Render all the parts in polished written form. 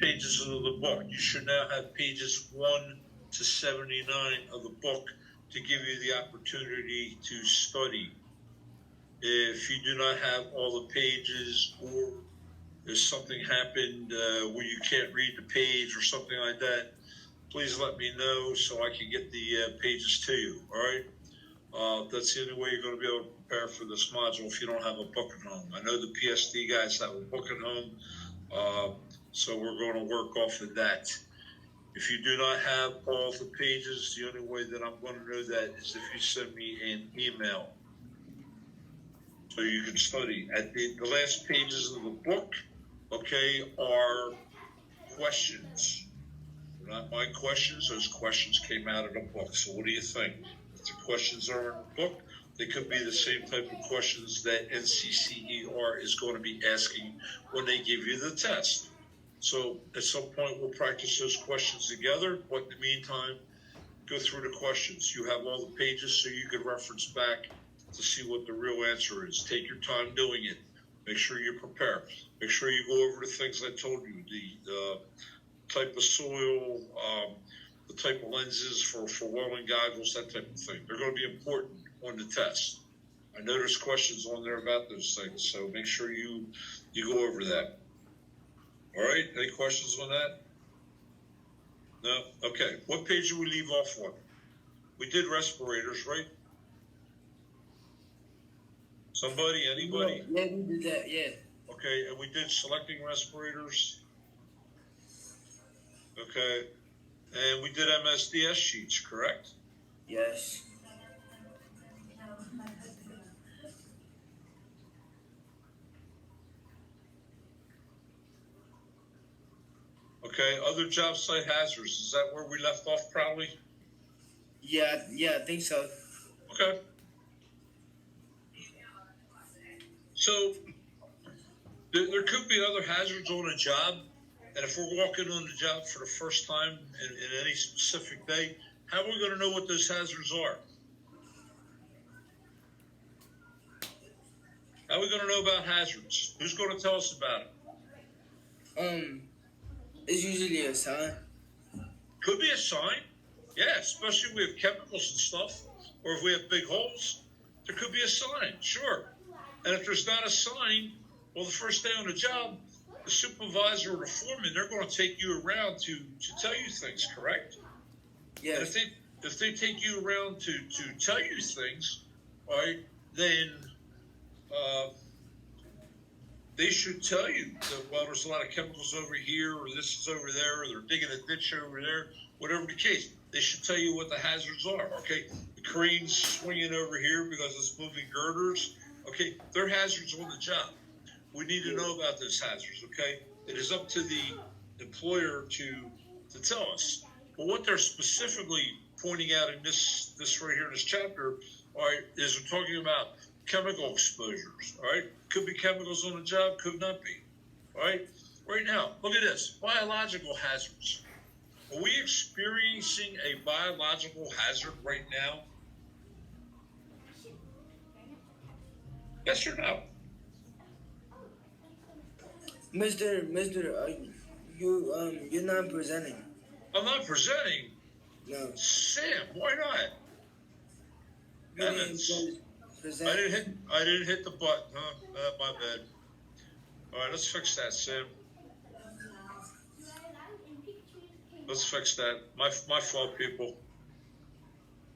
pages of the book. You should now have pages 1 to 79 of the book to give you the opportunity to study. If you do not have all the pages, or if something happened where you can't read the page or something like that, please let me know so I can get the pages to you, all right? That's the only way you're going to be able to prepare for this module if you don't have a book at home. I know the PSD guys have a book at home, so we're going to work off of that. If you do not have all the pages, the only way that I'm going to know that is if you send me an email so you can study. At the last pages of the book, okay, are questions. They're not my questions. Those questions came out of the book. So what do you think? If the questions are in the book, they could be the same type of questions that NCCER is going to be asking when they give you the test. So at some point, we'll practice those questions together. But in the meantime, go through the questions. You have all the pages so you can reference back to see what the real answer is. Take your time doing it. Make sure you prepare. Make sure you go over the things I told you, the type of soil, the type of lenses for welding goggles, that type of thing. They're going to be important on the test. I know there's questions on there about those things, so make sure you go over that. All right, any questions on that? No? Okay, what page did we leave off on? We did respirators, right? Somebody, anybody? Yeah, we did that, yeah. Okay, and we did selecting respirators. Okay, and we did MSDS sheets, correct? Yes. Okay, other job site hazards, is that where we left off probably? Yeah, I think so. Okay. So, there could be other hazards on a job, and if we're walking on the job for the first time in any specific day, how are we going to know what those hazards are? How are we going to know about hazards? Who's going to tell us about it? It's usually a sign. Could be a sign. Yeah, especially if we have chemicals and stuff, or if we have big holes, there could be a sign, sure. And if there's not a sign, well, the first day on the job, the supervisor or the foreman, they're going to take you around to tell you things, correct? Yeah. And if they take you around to tell you things, all right, then they should tell you that, well, there's a lot of chemicals over here, or this is over there, or they're digging a ditch over there, whatever the case. They should tell you what the hazards are, okay? The crane's swinging over here because it's moving girders. Okay, they're hazards on the job. We need to know about those hazards, okay? It is up to the employer to tell us. But what they're specifically pointing out in this right here in this chapter, all right, is we're talking about chemical exposures, all right? Could be chemicals on the job, could not be, all right? Right now, look at this, biological hazards. Are we experiencing a biological hazard right now? Yes or no? Mister, you're not presenting. I'm not presenting. No. Sam, why not? You didn't present. I didn't hit the button, huh? My bad. All right, let's fix that, Sam. Let's fix that. My fault, people.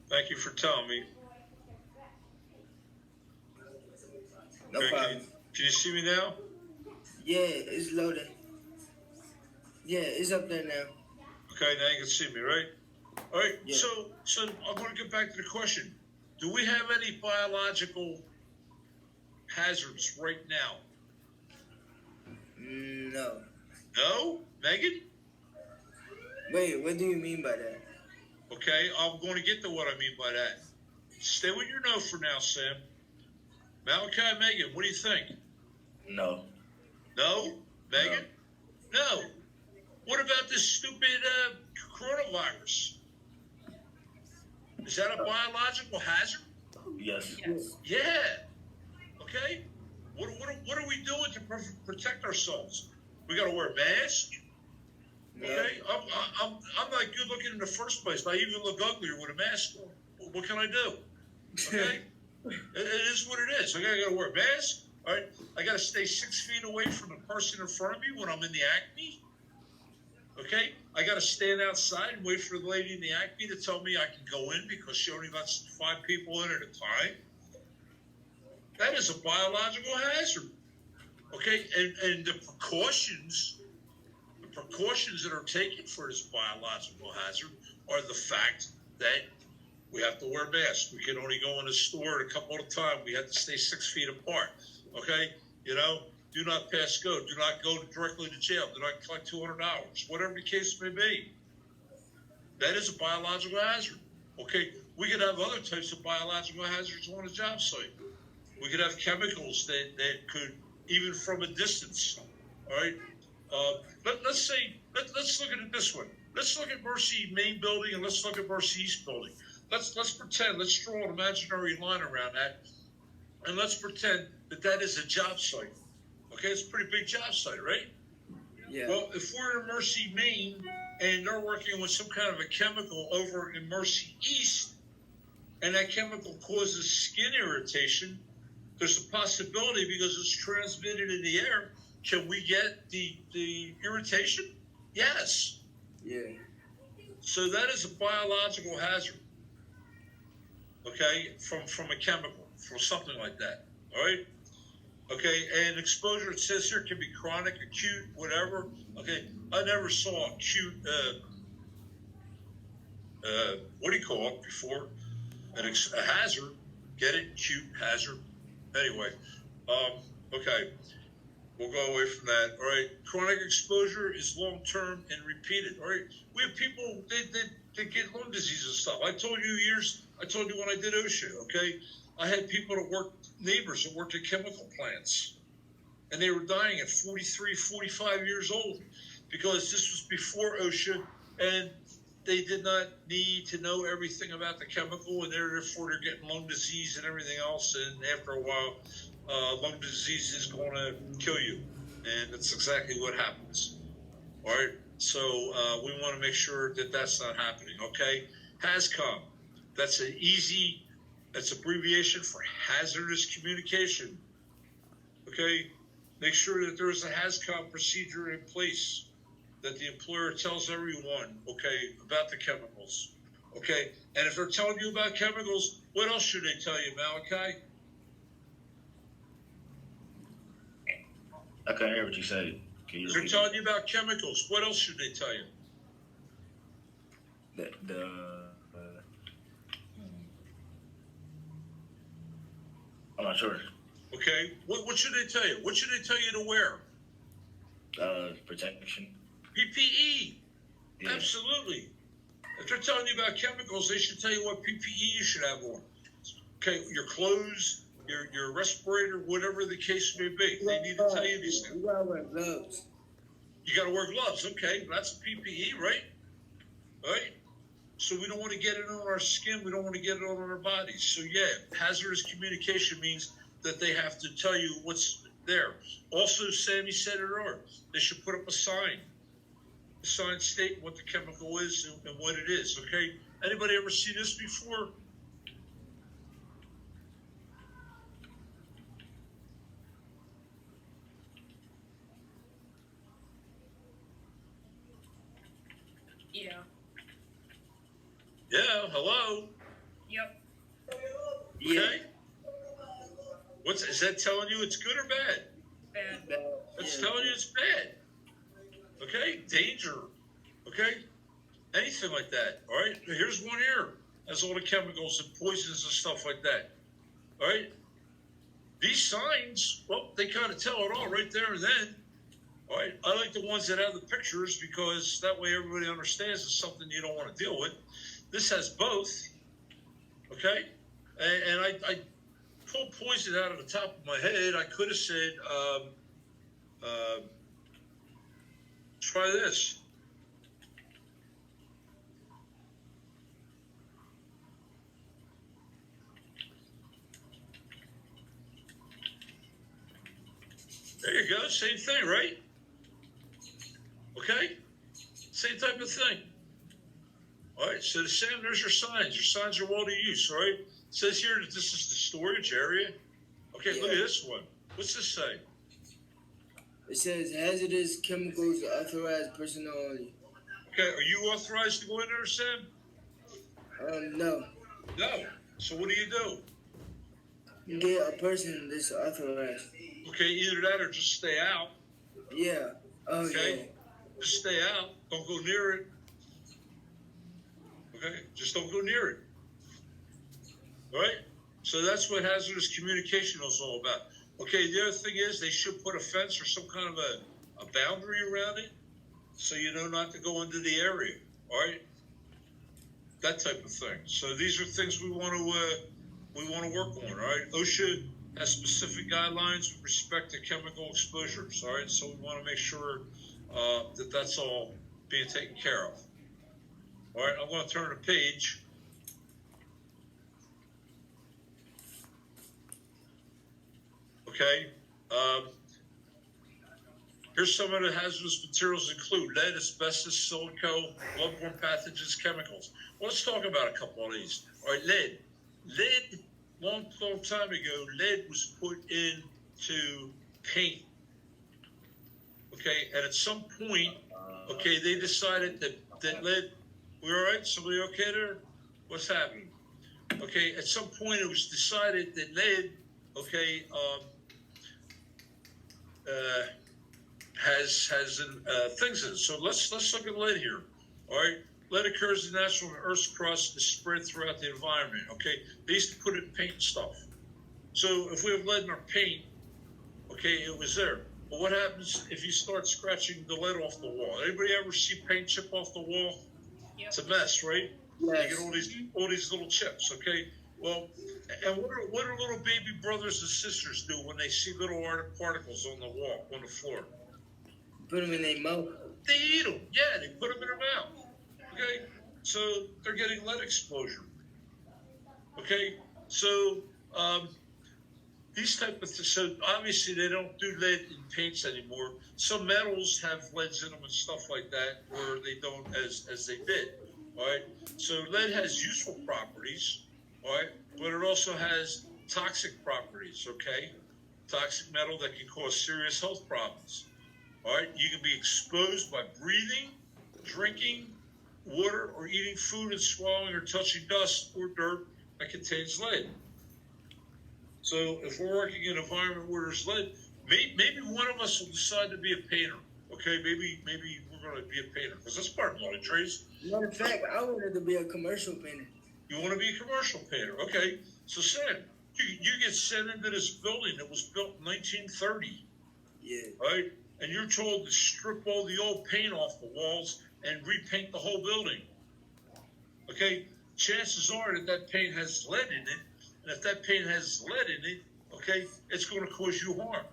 Thank you for telling me. No problem. Can you see me now? Yeah, it's loading. Yeah, it's up there now. Okay, now you can see me, right? All right, Yeah. So I'm going to get back to the question. Do we have any biological hazards right now? No. No? Megan? Wait, what do you mean by that? Okay, I'm going to get to what I mean by that. Stay with your no for now, Sam. Malachi, Megan, what do you think? No. No? Megan? No. What about this stupid coronavirus? Is that a biological hazard? Yes. Yeah. Okay. What are we doing to protect ourselves? We got to wear masks. Okay, I'm not good looking in the first place. I even look uglier with a mask on. What can I do? Okay, it is what it is. Okay, I got to wear a mask. All right, I got to stay 6 feet away from the person in front of me when I'm in the Acme. Okay, I got to stand outside and wait for the lady in the Acme to tell me I can go in because she only lets 5 people in at a time. That is a biological hazard. Okay, and the precautions that are taken for this biological hazard are the fact that we have to wear masks. We can only go in the store a couple of times. We have to stay 6 feet apart. Okay, do not pass go. Do not go directly to jail. Do not collect $200. Whatever the case may be, that is a biological hazard. Okay, we could have other types of biological hazards on a job site. We could have chemicals that could, even from a distance. All right. Let's look at it this way. Let's look at Mercy main building and let's look at Mercy East building. Let's pretend. Let's draw an imaginary line around that, and let's pretend that is a job site. Okay, it's a pretty big job site, right? Yeah. Well, if we're in Mercy Main and they're working with some kind of a chemical over in Mercy East, and that chemical causes skin irritation, there's a possibility because it's transmitted in the air. Can we get the irritation? Yes. Yeah. So that is a biological hazard. Okay, from a chemical, from something like that. All right. Okay, and exposure, it says here, can be chronic, acute, whatever. Okay, I never saw acute. What do you call it before? A hazard. Get it? Acute hazard. Anyway, okay. We'll go away from that. All right. Chronic exposure is long-term and repeated. All right. We have people, they get lung disease and stuff. I told you when I did OSHA, okay? I had people neighbors that worked at chemical plants. And they were dying at 43, 45 years old because this was before OSHA and they did not need to know everything about the chemical and therefore they're getting lung disease and everything else. And after a while, lung disease is going to kill you, and that's exactly what happens. All right, so we want to make sure that that's not happening. Okay, HAZCOM, that's abbreviation for hazardous communication. Okay, make sure that there's a HAZCOM procedure in place that the employer tells everyone, okay, about the chemicals. Okay, and if they're telling you about chemicals, what else should they tell you, Malachi? I can't hear what you said. Can you They're repeat? telling you about chemicals. What else should they tell you? I'm not sure. Okay. What should they tell you? What should they tell you to wear? Protection. PPE. Yeah. Absolutely. If they're telling you about chemicals, they should tell you what PPE you should have on. Okay, your clothes, your respirator, whatever the case may be. They need to tell you these things. You gotta wear gloves. You got to wear gloves. Okay, that's PPE, right? Right? So we don't want to get it on our skin. We don't want to get it on our bodies. So yeah, hazardous communication means that they have to tell you what's there. Also, Sammy said it earlier. They should put up a sign stating what the chemical is and what it is. Okay. Anybody ever see this before? Yeah. Yeah. Hello. Yep. Yeah. Okay. Is that telling you it's good or bad? Bad. It's telling you it's bad. Okay? Danger. Okay? Anything like that. All right? Here's one here. Has all the chemicals and poisons and stuff like that. All right? These signs, well, they kind of tell it all right there and then. All right? I like the ones that have the pictures because that way everybody understands it's something you don't want to deal with. This has both. Okay? And I pulled poison out of the top of my head. I could have said, try this. There you go. Same thing, right? Okay? Same type of thing. All right, so the same, there's your signs. Your signs are well to use, all right? It says here that this is the storage area. Okay, look at Yeah. this one. What's this say? It says hazardous chemicals authorized personnel only. Okay, are you authorized to go in there, Sam? No. No. So what do? Get a person that's authorized. Okay, either that or just stay out. Yeah. Oh, Okay. Just stay out. Don't go near it. Okay, just don't go near it. All right? So that's what hazardous communication is all about. Okay, the other thing is they should put a fence or some kind of a boundary around it so you know not to go into the area. All right? That type of thing. So these are things we want to work on. All right? OSHA has specific guidelines with respect to chemical exposures. All right? So we want to make sure that that's all being taken care of. All right, I'm going to turn the page. Okay. Here's some of the hazardous materials include lead, asbestos, silico, bloodborne pathogens, chemicals. Well, let's talk about a couple of these. All right, lead. Lead, long time ago, lead was put into paint. Okay, and at some point, okay, they decided that lead, we all right? Somebody okay there? What's happening? Okay, at some point it was decided that lead, okay, has things in it. So let's look at lead here. All right, lead occurs in natural Earth's crust, is spread throughout the environment. Okay, they used to put it in paint and stuff. So if we have lead in our paint, okay, it was there. But what happens if you start scratching the lead off the wall? Anybody ever see paint chip off the wall? Yep. It's a mess, right? Yes. You get all these little chips, okay? Well, and what do little baby brothers and sisters do when they see little particles on the wall, on the floor? Put them in their mouth. They eat them. Yeah, they put them in their mouth. Okay? So they're getting lead exposure. Okay? So, these type of things, so obviously they don't do lead in paints anymore. Some metals have leads in them and stuff like that, where they don't as they did. All right. So lead has useful properties, all right, but it also has toxic properties. Okay, toxic metal that can cause serious health problems. All right, you can be exposed by breathing, drinking water, or eating food and swallowing or touching dust or dirt that contains lead. So if we're working in an environment where there's lead, maybe one of us will decide to be a painter. Okay, maybe we're going to be a painter because that's part of the trades. Matter of fact, I wanted to be a commercial painter. You want to be a commercial painter, okay? So Sam, you get sent into this building that was built in 1930, Yeah. right? And you're told to strip all the old paint off the walls and repaint the whole building. Okay, chances are that paint has lead in it. And if that paint has lead in it, okay, it's going to cause you harm.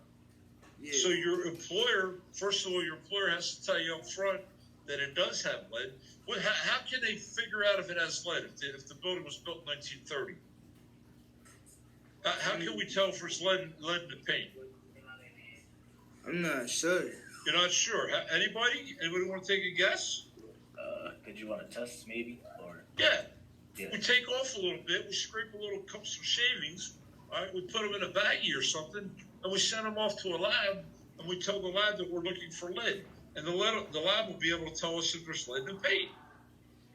Yeah. So your employer, first of all, your employer has to tell you up front that it does have lead. Well, how can they figure out if it has lead if the building was built in 1930? How can we tell if there's lead in the paint? I'm not sure. You're not sure. Anybody want to take a guess? Did you want to test maybe? Or Yeah. yeah. We take off a little bit. We scrape a little, some shavings. All right, we put them in a baggie or something, and we send them off to a lab, and we tell the lab that we're looking for lead. And the lab will be able to tell us if there's lead in the paint.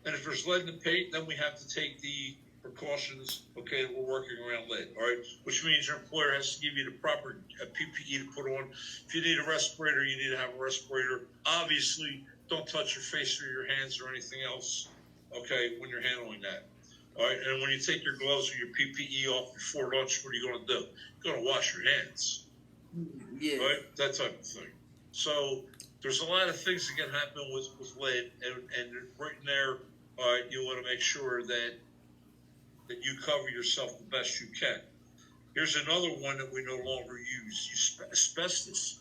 And if there's lead in the paint, then we have to take the precautions, okay, that we're working around lead, all right? Which means your employer has to give you the proper PPE to put on. If you need a respirator, you need to have a respirator. Obviously, don't touch your face or your hands or anything else, okay, when you're handling that. All right, and when you take your gloves or your PPE off before lunch, what are you going to do? You're going to wash your hands, Yeah. right? That type of thing. So there's a lot of things that can happen with lead, and right in there, all right, you want to make sure that you cover yourself the best you can. Here's another one that we no longer use asbestos.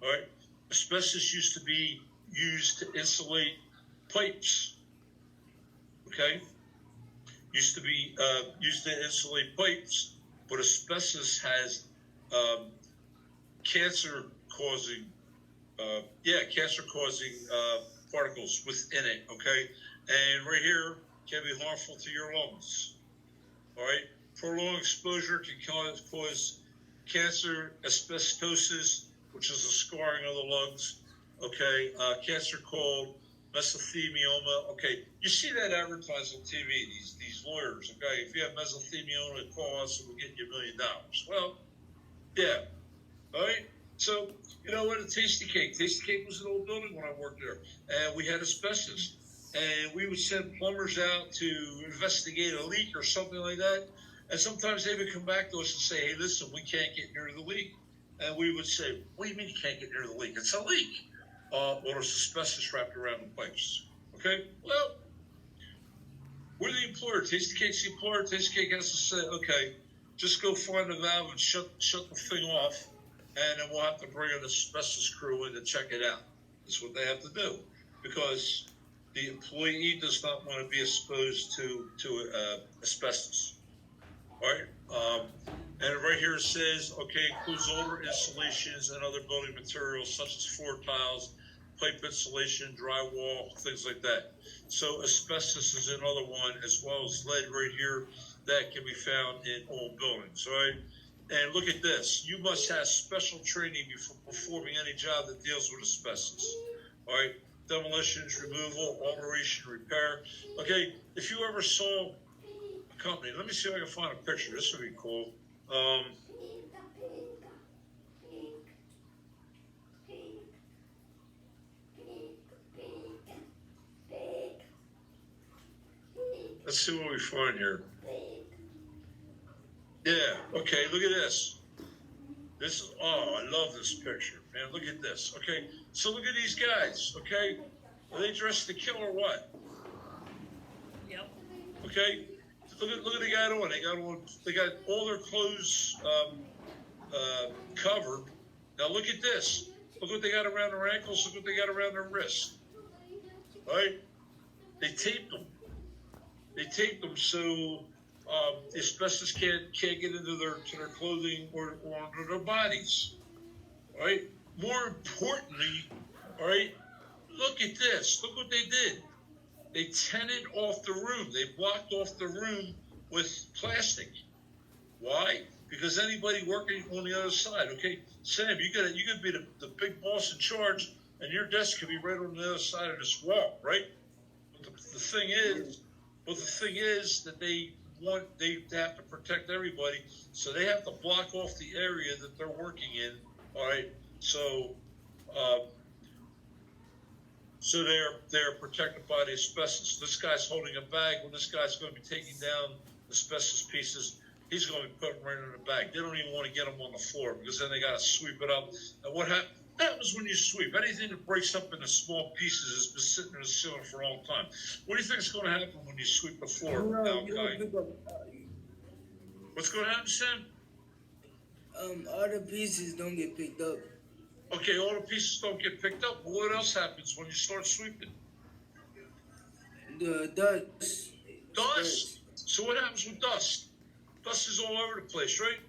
All right, asbestos used to be used to insulate pipes. Okay, used to be used to insulate pipes, but asbestos has cancer-causing particles within it, okay? And right here can be harmful to your lungs, all right? Prolonged exposure can cause cancer, asbestosis, which is a scarring of the lungs, okay? Cancer called mesothelioma, okay? You see that advertised on TV, these lawyers, okay? If you have mesothelioma, call us and we'll get you $1 million. Well, yeah, all right? So, you know what, a Tasty Cake. Tasty Cake was an old building when I worked there, and we had asbestos. And we would send plumbers out to investigate a leak or something like that. And sometimes they would come back to us and say, hey, listen, we can't get near the leak. And we would say, what do you mean you can't get near the leak? It's a leak. Well, there's asbestos wrapped around the pipes. Okay? Well, we're the employer. Tasty Cake's the employer. Tasty Cake has to say, okay, just go find the valve and shut the thing off, and then we'll have to bring an asbestos crew in to check it out. That's what they have to do, because the employee does not want to be exposed to asbestos. All right? And right here it says, okay, includes older installations and other building materials such as floor tiles, pipe insulation, drywall, things like that. So asbestos is another one, as well as lead right here that can be found in old buildings. All right? And look at this. You must have special training before performing any job that deals with asbestos. All right? Demolitions, removal, alteration, repair. Okay, if you ever saw a company, let me see if I can find a picture. This would be cool. Let's see what we find here. Yeah, okay, look at this. This is, oh, I love this picture, man. Look at this, okay? So look at these guys, okay? Are they dressed to kill or what? Yep. Okay? Look at the guy on. They got all their clothes covered. Now look at this. Look what they got around their ankles. Look what they got around their wrists. Right? They taped them. They taped them so asbestos can't get into their clothing or into their bodies. All right? More importantly, all right, look at this. Look what they did. They tented off the room. They blocked off the room with plastic. Why? Because anybody working on the other side, okay, Sam, you could be the big boss in charge, and your desk could be right on the other side of this wall, right? But the thing is that they have to protect everybody, so they have to block off the area that they're working in. All right, so they're protected by the asbestos. This guy's holding a bag. When this guy's going to be taking down asbestos pieces, he's going to be putting them right in the bag. They don't even want to get them on the floor because then they got to sweep it up. And what happens when you sweep? Anything that breaks up into small pieces has been sitting in the ceiling for a long time. What do you think is going to happen when you sweep the floor? What's going to happen, Sam? All the pieces don't get picked up. Okay, all the pieces don't get picked up. But what else happens when you start sweeping? The dust. Dust. So what happens with dust? Dust is all over the place, right?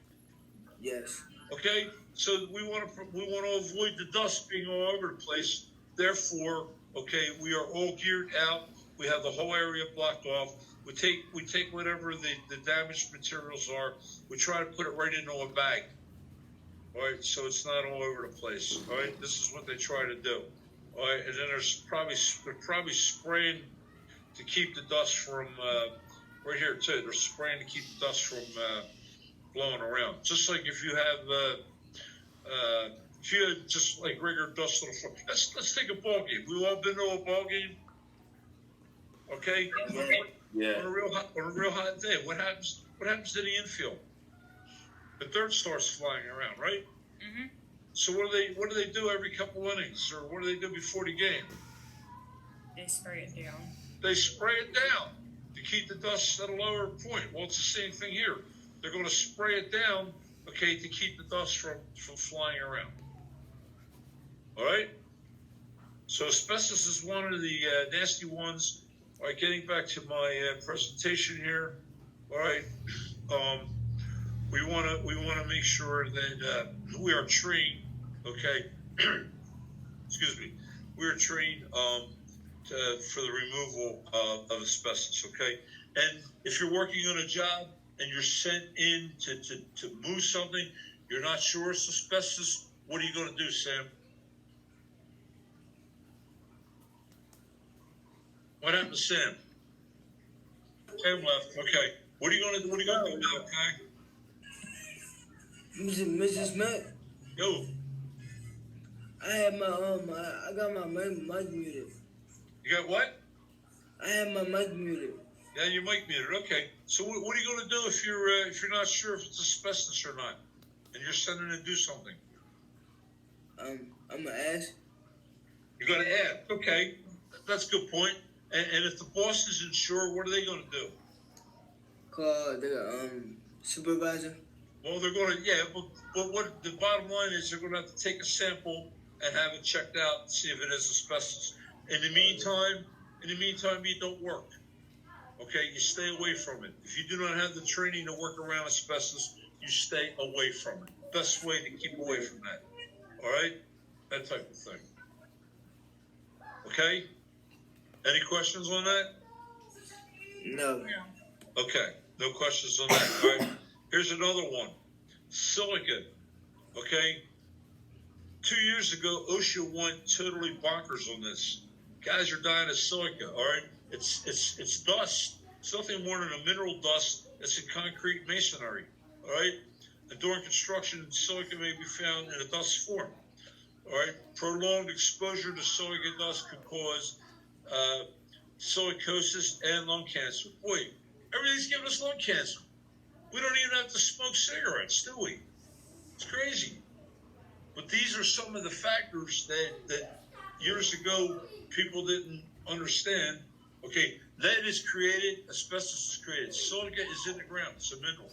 Yes. Okay, so we want to avoid the dust being all over the place. Therefore, okay, we are all geared out. We have the whole area blocked off. We take whatever the damaged materials are. We try to put it right into a bag. All right, so it's not all over the place. All right, this is what they try to do. All right, and then they're probably spraying to keep the dust from right here too. They're spraying to keep the dust from blowing around. Just like if you had just like regular dust on the floor. Let's take a ball game. We've all been to a ball game. Okay. Yeah. On a real hot day, what happens to the infield? The dirt starts flying around, right? Mm-hmm. So what do they do every couple innings, or what do they do before the game? They spray it down. They spray it down to keep the dust at a lower point. Well, it's the same thing here. They're going to spray it down, okay, to keep the dust from flying around. All right? So asbestos is one of the nasty ones. All right, getting back to my presentation here. All right, we want to make sure that we are trained. Okay, excuse me. We are trained for the removal of asbestos. Okay, and if you're working on a job and you're sent in to move something, you're not sure it's asbestos. What are you going to do, Sam? What happened to Sam? Sam left. Okay. What are you going to do now, okay? Mrs. Smith, Yo, I have my I got my mic muted. you got what? I have my mic muted. Yeah, your mic muted. Okay. So what are you going to do if you're not sure if it's asbestos or not, and you're sending to do something? I'm gonna ask. You're going to add. Okay, that's a good point. And if the boss isn't sure, what are they going to do? Call the supervisor. Well, they're going to, yeah, but what the bottom line is, they're going to have to take a sample and have it checked out and see if it is asbestos. In the meantime, you don't work. Okay, you stay away from it. If you do not have the training to work around asbestos, you stay away from it. Best way to keep away from that. All right, that type of thing. Okay. Any questions on that? No. Okay, no questions on that. All right. Here's another one. Silica. Okay. 2 years ago, OSHA went totally bonkers on this. Guys are dying of silica. All right. It's dust. It's nothing more than a mineral dust that's in concrete masonry. All right. And during construction, silica may be found in a dust form. All right. Prolonged exposure to silica dust could cause silicosis and lung cancer. Boy, everything's giving us lung cancer. We don't even have to smoke cigarettes, do we? It's crazy. But these are some of the factors that years ago people didn't understand. Okay, lead is created, asbestos is created. Silica is in the ground, it's a mineral.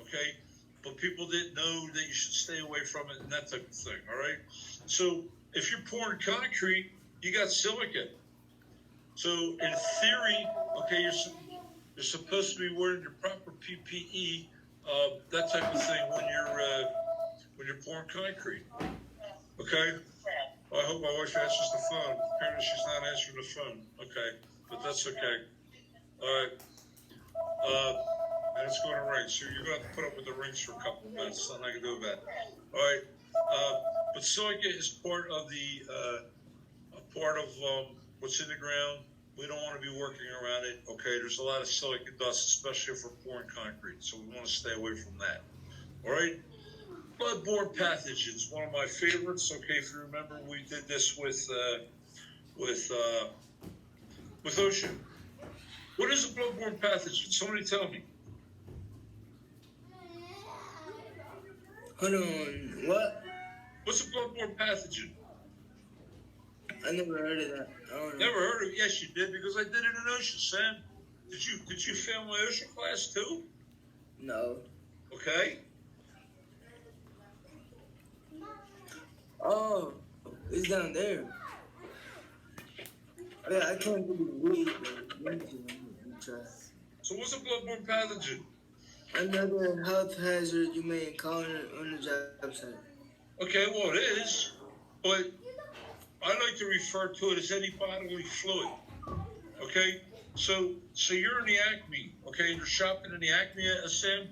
Okay, but people didn't know that you should stay away from it and that type of thing. All right, so if you're pouring concrete, you got silica. So in theory, okay, you're supposed to be wearing your proper PPE, that type of thing when you're pouring concrete. Okay. Well, I hope my wife answers the phone. Apparently, she's not answering the phone. Okay, but that's okay. All right. And it's going to rain, so you're going to have to put up with the rings for a couple of minutes. Nothing I can do about it. All right. But silica is part of what's in the ground. We don't want to be working around it. Okay, there's a lot of silica dust, especially if we're pouring concrete, so we want to stay away from that. All right. Bloodborne pathogens, one of my favorites. Okay, if you remember, we did this with OSHA. What is a bloodborne pathogen? Somebody tell me. Hold on. What? What's a bloodborne pathogen? I never heard of that. I don't know. Never heard of it? Yes, you did, because I did it in OSHA, Sam. Did you fail my OSHA class too? No. Okay. Oh, it's down there. I can't really read. Let me try. So what's a bloodborne pathogen? Another health hazard you may encounter on the job site. Okay, well it is, but I like to refer to it as any bodily fluid. Okay, so you're in the Acme, okay, you're shopping in the Acme, Sam,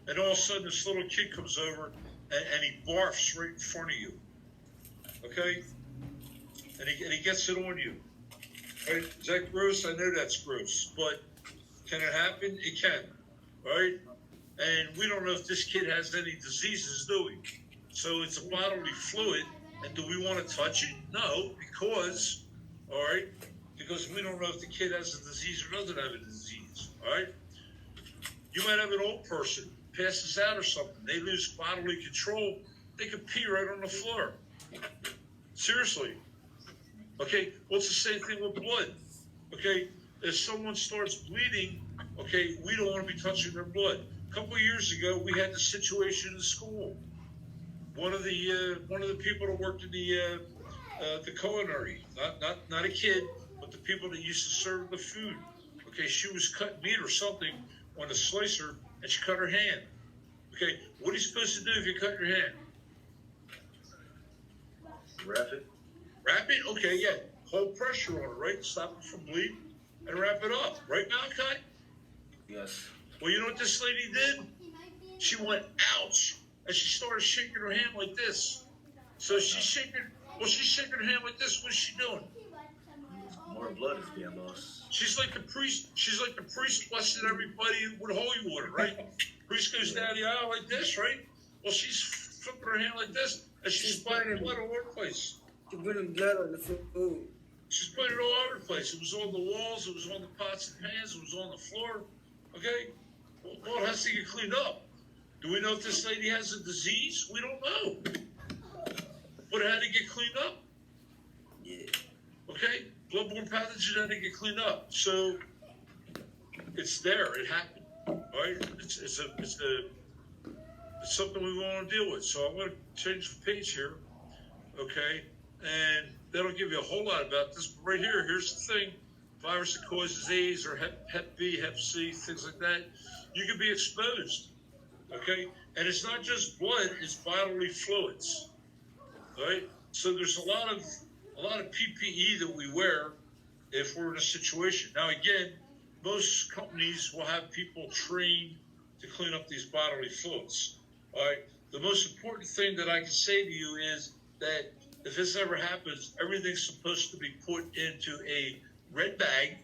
and all of a sudden this little kid comes over and he barfs right in front of you. Okay, and he gets it on you. Right? Is that gross? I know that's gross, but can it happen? It can, right? And we don't know if this kid has any diseases, do we? So it's a bodily fluid, and do we want to touch it? No, because we don't know if the kid has a disease or doesn't have a disease, all right? You might have an old person, passes out or something, they lose bodily control, they could pee right on the floor. Seriously. Okay, well, it's the same thing with blood. Okay, if someone starts bleeding, okay, we don't want to be touching their blood. A couple of years ago, we had the situation in school. One of the people that worked in the culinary, not a kid, but the people that used to serve the food. Okay, she was cutting meat or something on a slicer, and she cut her hand. Okay, what are you supposed to do if you cut your hand? Wrap it. Wrap it? Okay, yeah. hold pressure on it, right? Stop it from bleeding and wrap it up. Right, Malachi? Yes. Well, you know what this lady did? She went, ouch, and she started shaking her hand like this. So she's shaking her hand like this. What's she doing? More blood is being lost. She's like the priest. She's like the priest blessing everybody with holy water, right? Priest goes down the aisle like this, right? Well, she's flipping her hand like this, and she's splattering blood all over the place. She's putting blood on the food. She's putting it all over the place. It was on the walls. It was on the pots and pans. It was on the floor. Okay? Well, it has to get cleaned up. Do we know if this lady has a disease? We don't know. But it had to get cleaned up. Yeah. Okay? Bloodborne pathogen had to get cleaned up. So it's there. It happened. All right? It's something we want to deal with. So I'm going to change the page here. Okay? And that'll give you a whole lot about this. But right here, here's the thing. Virus that causes AIDS or Hep B, Hep C, things like that. You can be exposed. Okay? And it's not just blood, it's bodily fluids. All right? So there's a lot of PPE that we wear if we're in a situation. Now, again, most companies will have people trained to clean up these bodily fluids. All right? The most important thing that I can say to you is that if this ever happens, everything's supposed to be put into a red bag,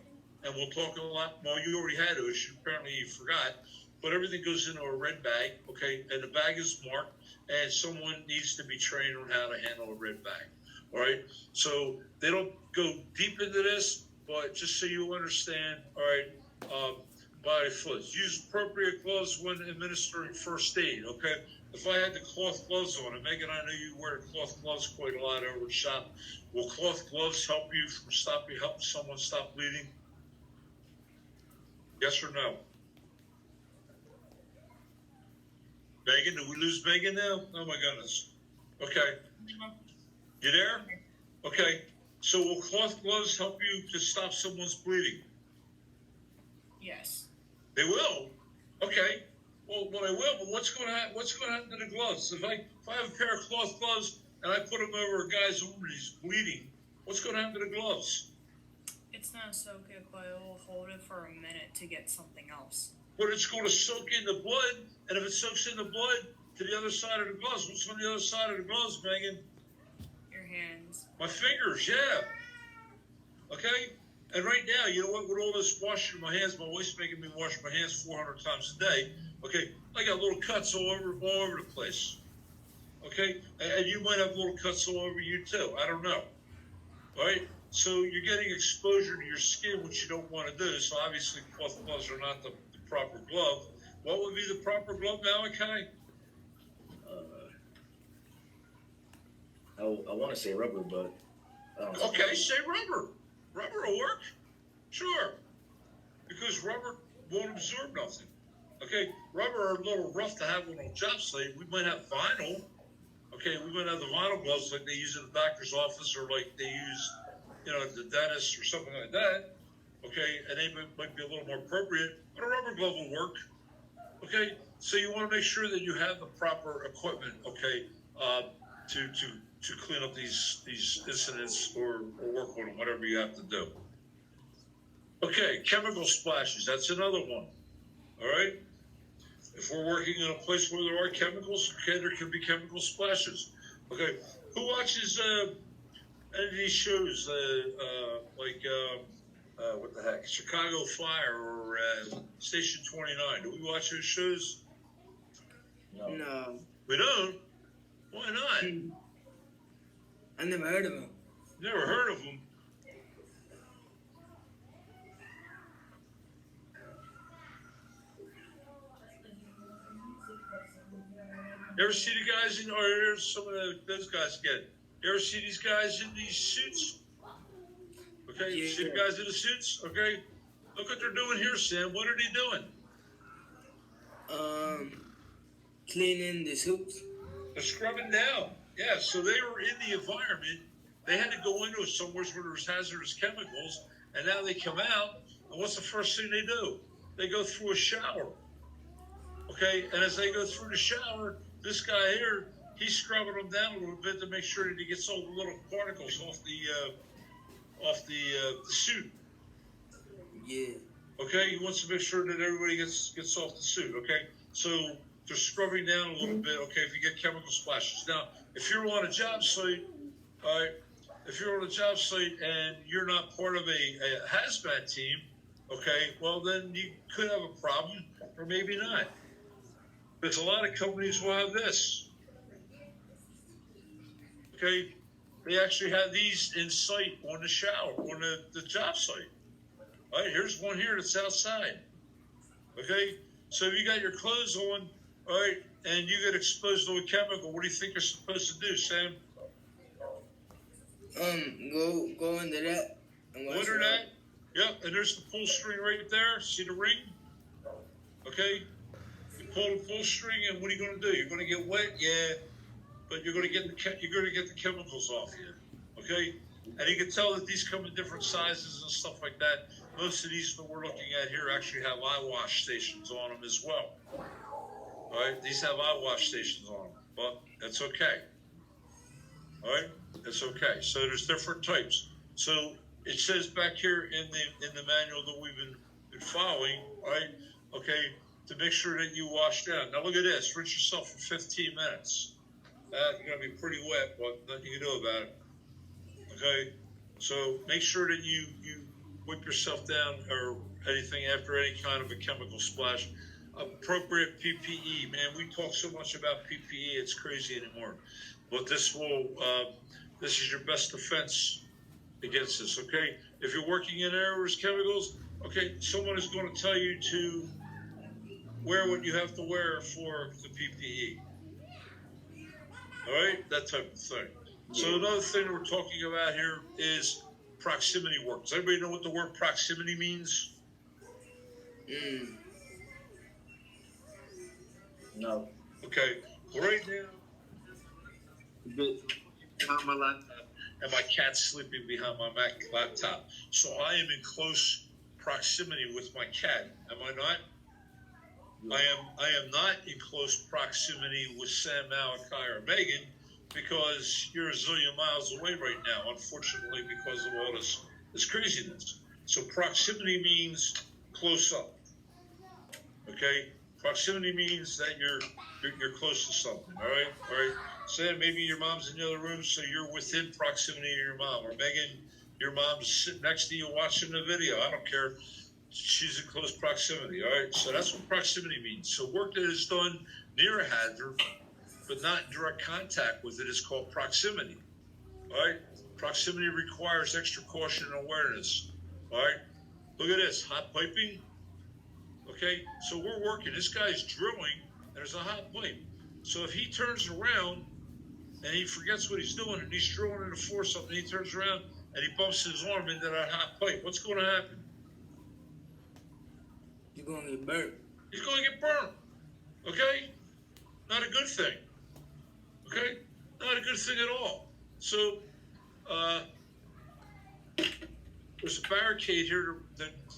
and we'll talk a lot more. You already had Ocean, apparently you forgot, but everything goes into a red bag, okay? And the bag is marked, and someone needs to be trained on how to handle a red bag, all right? So they don't go deep into this, but just so you understand, all right, body fluids. Use appropriate gloves when administering first aid, okay? If I had the cloth gloves on, and Megan, I know you wear cloth gloves quite a lot over the shop. Will cloth gloves help you from help someone stop bleeding? Yes or no? Megan, did we lose Megan now? Oh my goodness. Okay. You there? Okay. So will cloth gloves help you to stop someone's bleeding? Yes. They will? Okay. Well, I will, but what's going to happen to the gloves? If I have a pair of cloth gloves and I put them over a guy's arm and he's bleeding, what's going to happen to the gloves? It's not soak it, but it will hold it for a minute to get something else. But it's going to soak in the blood, and if it soaks in the blood to the other side of the gloves, what's on the other side of the gloves, Megan? Your hands. My fingers, yeah. Okay? And right now, you know what? With all this washing my hands, my wife's making me wash my hands 400 times a day. Okay? I got little cuts all over the place. Okay? And you might have little cuts all over you too. I don't know. All right? So you're getting exposure to your skin, which you don't want to do. So obviously, cloth gloves are not the proper glove. What would be the proper glove, Malachi? I want to say rubber, but I don't know. Okay, say rubber. Rubber will work. Sure. Because rubber won't absorb nothing. Okay, rubber are a little rough to have on a job site. We might have vinyl. Okay, we might have the vinyl gloves like they use in the doctor's office or like they use, the dentist or something like that. Okay, and they might be a little more appropriate, but a rubber glove will work. Okay, so you want to make sure that you have the proper equipment, okay, to clean up these incidents or work on them, whatever you have to do. Okay, chemical splashes, that's another one. All right? If we're working in a place where there are chemicals, okay, there can be chemical splashes. Okay, who watches any of these shows what the heck, Chicago Fire or Station 29? Do we watch those shows? No. We don't? Why not? I never heard of him. Never heard of them. You ever see the guys or there's some of those guys again? You ever see these guys in these suits? Okay, you see the guys in the suits? Okay, look what they're doing here, Sam. What are they doing? Cleaning the suits. They're scrubbing down. Yeah, so they were in the environment. They had to go into somewhere where there's hazardous chemicals, and now they come out, and what's the first thing they do? They go through a shower. Okay, and as they go through the shower, this guy here, he's scrubbing them down a little bit to make sure that he gets all the little particles off the suit. Yeah. Okay, he wants to make sure that everybody gets off the suit. Okay, so they're scrubbing down a little bit. Okay, if you get chemical splashes. Now, if you're on a job site, all right, if you're on a job site and you're not part of a hazmat team, okay, well then you could have a problem, or maybe not. Because a lot of companies will have this. Okay, they actually have these in sight on the shower, on the job site. All right, here's one here that's outside. Okay, so if you got your clothes on, all right, and you get exposed to a chemical, what do you think you're supposed to do, Sam? Go into that. And watch Under it that? Yep, and there's the pull string right there. See the ring? Okay, you pull the pull string, and what are you going to do? You're going to get wet, yeah, but you're going to get the chemicals off you. Okay, and you can tell that these come in different sizes and stuff like that. Most of these that we're looking at here actually have eye wash stations on them as well. All right, these have eye wash stations on them, but that's okay. All right, that's okay. So there's different types. So it says back here in the manual that we've been following, all right? Okay, to make sure that you wash down. Now look at this. Rinse yourself for 15 minutes. You're gonna be pretty wet, but nothing you can do about it. Okay, so make sure that you wipe yourself down or anything after any kind of a chemical splash. Appropriate PPE, man. We talk so much about PPE, it's crazy anymore. But this is your best defense against this. Okay, if you're working in areas chemicals, okay, someone is going to tell you to wear what you have to wear for the PPE. All right, that type of thing. So another thing that we're talking about here is proximity work. Does everybody know what the word proximity means? No. Okay, well, right now, behind my laptop, and my cat's sleeping behind my laptop. So I am in close proximity with my cat. Am I not? I am not in close proximity with Sam, Malachi, or Megan because you're a zillion miles away right now, unfortunately, because of all this craziness. So proximity means close up. Okay? Proximity means that you're close to something, all right? Sam, maybe your mom's in the other room, so you're within proximity of your mom. Or Megan, your mom's sitting next to you watching the video. I don't care. She's in close proximity, all right? So that's what proximity means. So work that is done near a hazard, but not in direct contact with it is called proximity, all right? Proximity requires extra caution and awareness, all right? Look at this, hot piping. Okay, so we're working. This guy's drilling, and there's a hot pipe. So if he turns around and he forgets what he's doing, and he's drilling in the floor something, he turns around and he bumps his arm into that hot pipe. What's going to happen? You're gonna get burnt. He's going to get burned. Okay, not a good thing. Okay, not a good thing at all. So there's a barricade here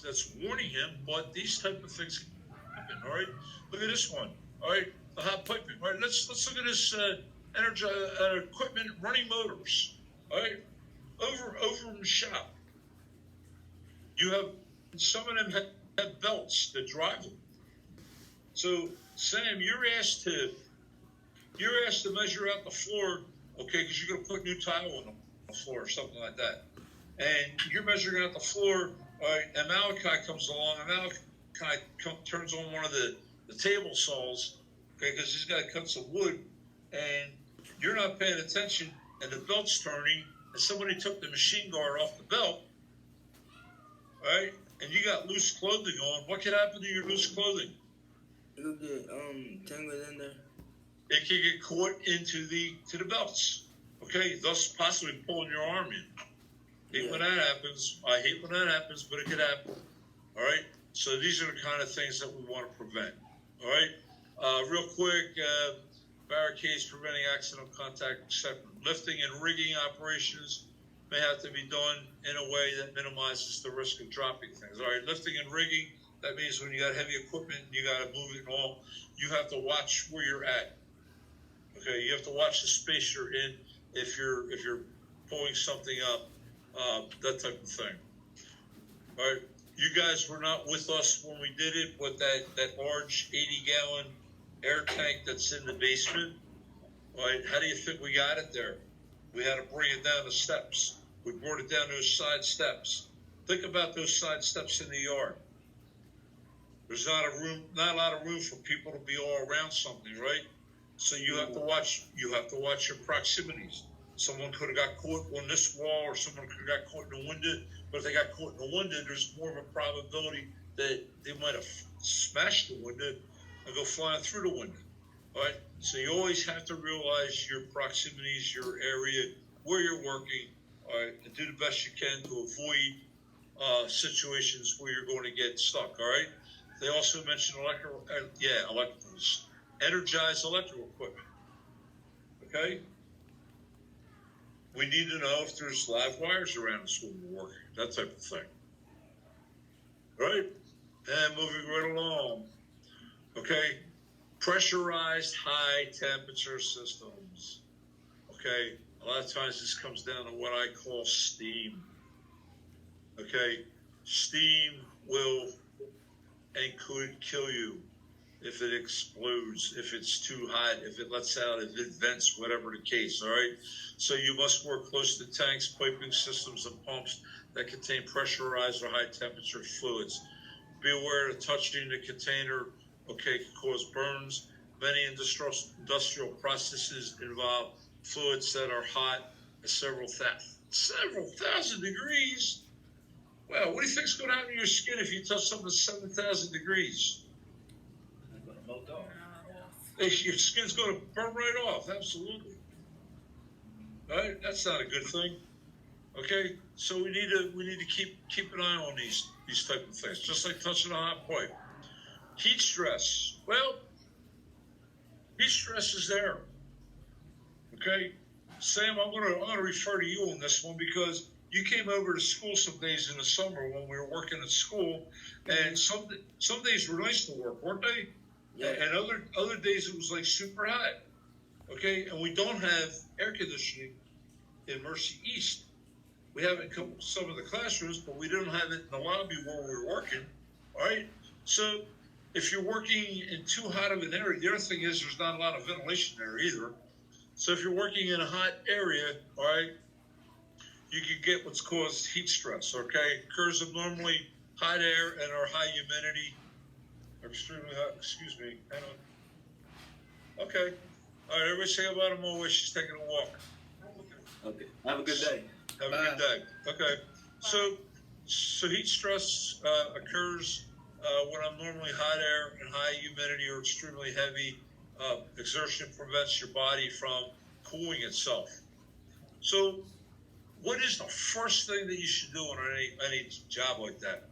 that's warning him, but these type of things can happen. All right, look at this one. All right, the hot piping. All right, let's look at this equipment running motors. All right, over in the shop, you have some of them have belts that drive them. So Sam, you're asked to measure out the floor, okay, because you're going to put new tile on the floor or something like that. And you're measuring out the floor, all right, and Malachi comes along, and Malachi turns on one of the table saws, okay, because he's got to cut some wood, and you're not paying attention, and the belt's turning, and somebody took the machine guard off the belt, all right, and you got loose clothing on. What could happen to your loose clothing? It'll get tangled in there. It can get caught into the belts, okay, thus possibly pulling your arm in. Hate when that happens. I hate when that happens, but it could happen. All right. So these are the kind of things that we want to prevent. All right. Real quick, barricades preventing accidental contact, etc. Lifting and rigging operations may have to be done in a way that minimizes the risk of dropping things. All right. Lifting and rigging. That means when you got heavy equipment, and you got to move it all. You have to watch where you're at. Okay. You have to watch the space you're in if you're pulling something up. that type of thing. All right, you guys were not with us when we did it, but that large 80-gallon air tank that's in the basement, all right, how do you think we got it there? We had to bring it down the steps. We brought it down those side steps. Think about those side steps in the yard. There's not a lot of room for people to be all around something, right? So you have to watch your proximities. Someone could have got caught on this wall, or someone could have got caught in the window. But if they got caught in the window, there's more of a probability that they might have smashed the window and go flying through the window. All right. So you always have to realize your proximities, your area, where you're working, all right, and do the best you can to avoid situations where you're going to get stuck. All right. They also mentioned electricals, energized electrical equipment. Okay. We need to know if there's live wires around us when we're working, that type of thing. Right? And moving right along. Okay. Pressurized high temperature systems. Okay. A lot of times this comes down to what I call steam. Okay. Steam will and could kill you if it explodes, if it's too hot, if it lets out, if it vents, whatever the case, all right? So you must work close to tanks, piping systems, and pumps that contain pressurized or high-temperature fluids. Be aware that touching the container, okay, can cause burns. Many industrial processes involve fluids that are hot at several thousand degrees. Well, what do you think's going to happen to your skin if you touch something that's 7,000 degrees? Melt off. Your skin's going to burn right off. Absolutely. All right, that's not a good thing. Okay, so we need to keep an eye on these type of things, just like touching a hot pipe. Heat stress. Well, heat stress is there. Okay, Sam, I'm gonna refer to you on this one because you came over to school some days in the summer when we were working at school, and some days were nice to work, weren't they? Yeah. And other days it was like super hot. Okay, and we don't have air conditioning in Mercy East. We have it in some of the classrooms, but we don't have it in the lobby where we were working. All right, so if you're working in too hot of an area, the other thing is there's not a lot of ventilation there either. So if you're working in a hot area, all right, you can get what's called heat stress. Okay, occurs abnormally hot air and or high humidity. Extremely hot. Excuse me. Hang on. Okay. All right. Everybody say about him always. She's taking a walk. Okay. Have a good day. Have a good day. Okay. So heat stress occurs when abnormally hot air and high humidity or extremely heavy exertion prevents your body from cooling itself. So, what is the first thing that you should do on any job like that?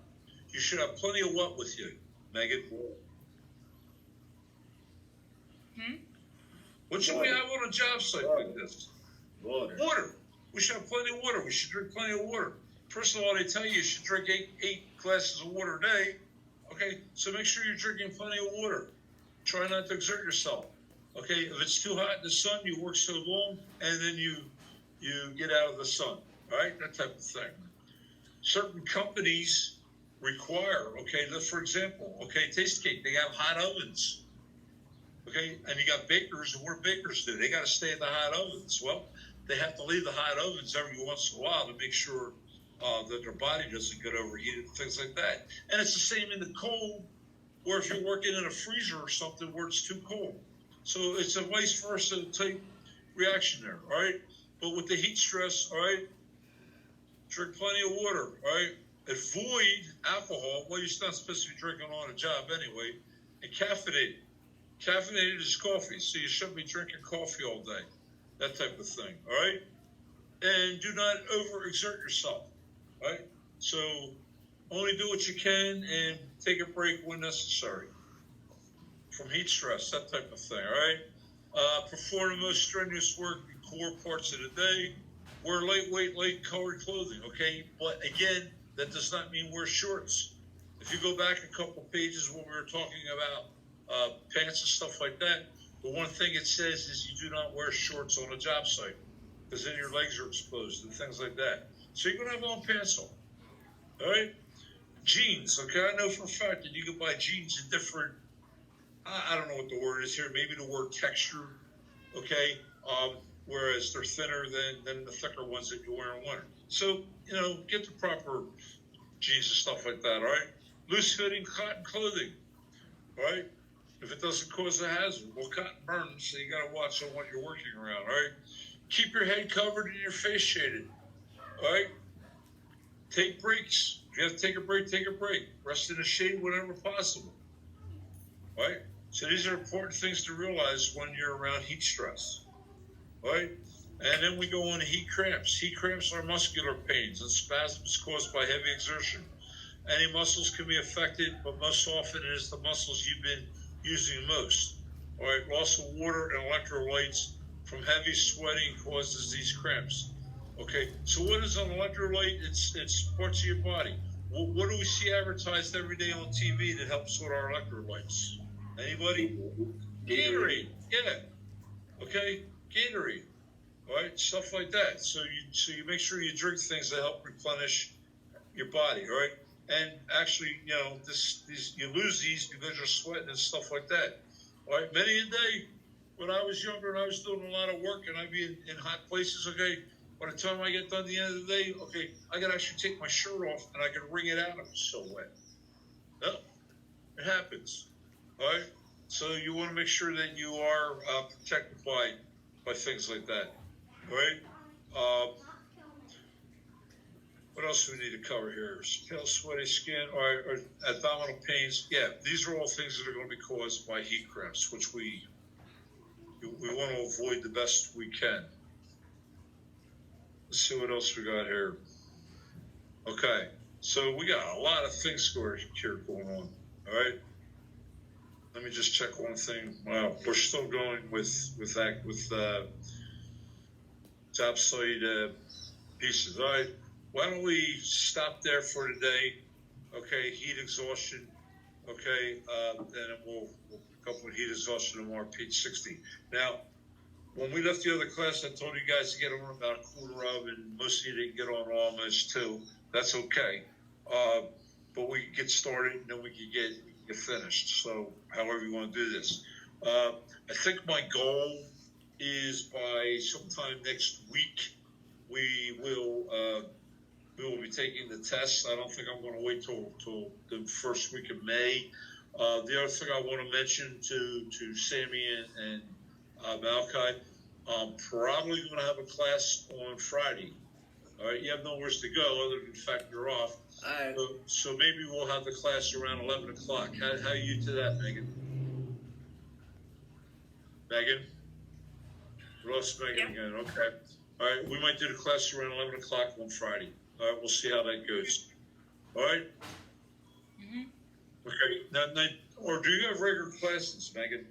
You should have plenty of what with you, Megan? What should we have on a job site like this? Water. We should have plenty of water. We should drink plenty of water. First of all, they tell you should drink eight glasses of water a day. Okay, so make sure you're drinking plenty of water. Try not to exert yourself. Okay, if it's too hot in the sun, you work so long, and then you get out of the sun. All right, that type of thing. Certain companies require, okay, for example, okay, Tastecake, they have hot ovens. Okay, and you got bakers, and what do bakers do? They got to stay in the hot ovens. Well, they have to leave the hot ovens every once in a while to make sure that their body doesn't get overheated, things like that. And it's the same in the cold, or if you're working in a freezer or something where it's too cold. So it's a vice versa type reaction there, all right? But with the heat stress, all right, drink plenty of water, all right? Avoid alcohol. Well, you're not supposed to be drinking on a job anyway. And caffeinated. Caffeinated is coffee, so you shouldn't be drinking coffee all day. That type of thing, all right? And do not overexert yourself, all right? So only do what you can and take a break when necessary from heat stress, that type of thing, all right? Perform the most strenuous work in core parts of the day. Wear lightweight, light-colored clothing, okay? But again, that does not mean wear shorts. If you go back a couple pages when we were talking about pants and stuff like that, the one thing it says is you do not wear shorts on a job site. because then your legs are exposed and things like that. So you're gonna have long pants on. All right, jeans. Okay, I know for a fact that you can buy jeans in different. I don't know what the word is here. Maybe the word texture. Okay, whereas they're thinner than the thicker ones that you wear in winter. So get the proper jeans and stuff like that. All right, loose fitting cotton clothing. All right. If it doesn't cause a hazard, well, cotton burns, so you got to watch on what you're working around, all right? Keep your head covered and your face shaded, all right? Take breaks. If you have to take a break, take a break. Rest in the shade whenever possible, all right? So these are important things to realize when you're around heat stress, all right? And then we go on to heat cramps. Heat cramps are muscular pains and spasms caused by heavy exertion. Any muscles can be affected, but most often it is the muscles you've been using most. All right, loss of water and electrolytes from heavy sweating causes these cramps. Okay, so what is an electrolyte? It's parts of your body. What do we see advertised every day on TV that helps with our electrolytes? Anybody? Gatorade. Yeah. Okay, Gatorade. All right, stuff like that. So you make sure you drink things that help replenish your body. All right. And actually, you lose these because you're sweating and stuff like that. All right, many a day when I was younger and I was doing a lot of work and I'd be in hot places, okay, by the time I get done at the end of the day, okay, I could actually take my shirt off and I could wring it out if it's so wet. No, it happens. All right, so you want to make sure that you are protected by things like that. All right. What else do we need to cover here? Pale, sweaty skin, or abdominal pains. Yeah, these are all things that are going to be caused by heat cramps, which we want to avoid the best we can. Let's see what else we got here. Okay, so we got a lot of things here going on. All right, let me just check one thing. Wow, we're still going with job site pieces. All right. Why don't we stop there for today? Okay, heat exhaustion. Okay, then we'll pick up with heat exhaustion tomorrow, page 60. Now, when we left the other class, I told you guys to get on about a quarter of, and most of you didn't get on almost too. That's okay. But we can get started, and then we can get finished. So, however you want to do this. I think my goal is by sometime next week, we will be taking the test. I don't think I'm going to wait till the first week of May. The other thing I want to mention to Sammy and Malachi, I'm probably going to have a class on Friday. All right, you have nowhere to go other than the fact you're off. All right. So maybe we'll have the class around 11 o'clock. How are you to that, Megan? Megan? We lost Megan again. Okay. All right, we might do the class around 11 o'clock on Friday. All right, we'll see how that goes. All right? Mm-hmm. Okay. Now, or do you have regular classes, Megan?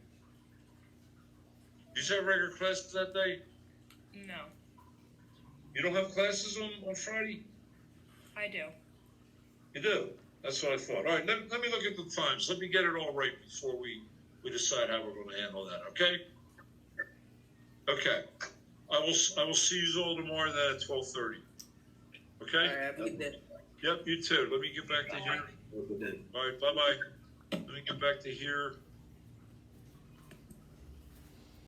Do you have regular classes that day? No, You don't have classes on Friday? I do. You do? That's what I thought. All right, let me look at the times. Let me get it all right before we decide how we're going to handle that, okay? Okay. I will see you all tomorrow then at 12:30. Okay? All right, have a good day. Yep, you too. Let me get back to here. Have a good day. All right, bye-bye. Let me get back to here.